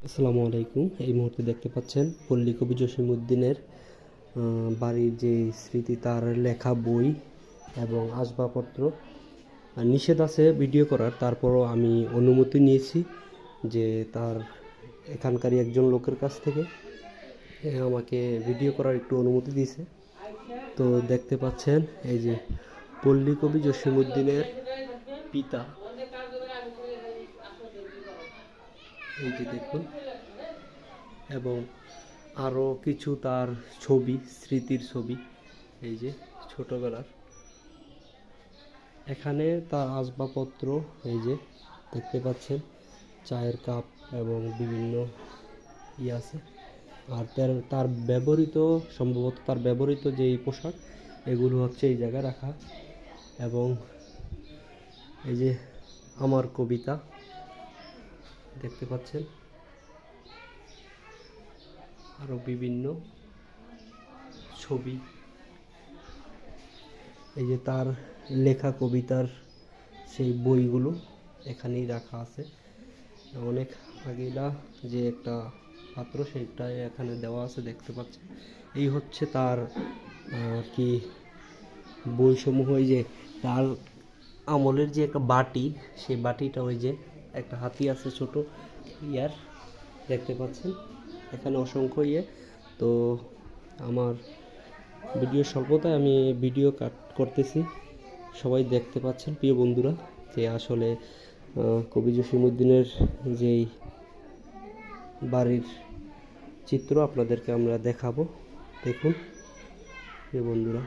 আসসালামু আলাইকুম। এই মুহূর্তে দেখতে পাচ্ছেন পল্লী কবি জসিমউদ্দিনের বাড়ির যে স্মৃতি, তার লেখা বই এবং আসবাবপত্র। নিষেধ আছে ভিডিও করার, তারপরও আমি অনুমতি নিয়েছি যে তার এখানকারই একজন লোকের কাছ থেকে আমাকে ভিডিও করার একটু অনুমতি দিয়েছে। তো দেখতে পাচ্ছেন এই যে পল্লী কবি জসিমউদ্দিনের পিতা, এই যে দেখুন, এবং আরও কিছু তার ছবি, স্মৃতির ছবি, এই যে ছোটবেলার। এখানে তার আসবাবপত্র এই যে দেখতে পাচ্ছেন, চায়ের কাপ এবং বিভিন্ন আছে। আর তার ব্যবহৃত, সম্ভবত তার ব্যবহৃত যেই পোশাক, এগুলো হচ্ছে এই জায়গায় রাখা। এবং এই যে আমার কবিতা দেখতে পাচ্ছেন, আরও বিভিন্ন ছবি, এই যে তার লেখা কবিতার সেই বইগুলো এখানেই রাখা আছে। অনেক আগেলা যে একটা পাত্র, সেইটা এখানে দেওয়া আছে, দেখতে পাচ্ছেন। এই হচ্ছে তার কি বইসমূহ। এই যে তার আমলের যে একটা বাটি, সেই বাটিটা, ওই যে একটা হাতি আছে ছোট ইয়ার, দেখতে পাচ্ছেন এখানে অসংখ্য তো আমার ভিডিও স্বল্পতায় আমি ভিডিও কাট করতেছি, সবাই দেখতে পাচ্ছেন প্রিয় বন্ধুরা, যে আসলে কবি জসিমউদ্দিনের যেই বাড়ির চিত্র আপনাদেরকে আমরা দেখাবো। দেখুন প্রিয় বন্ধুরা।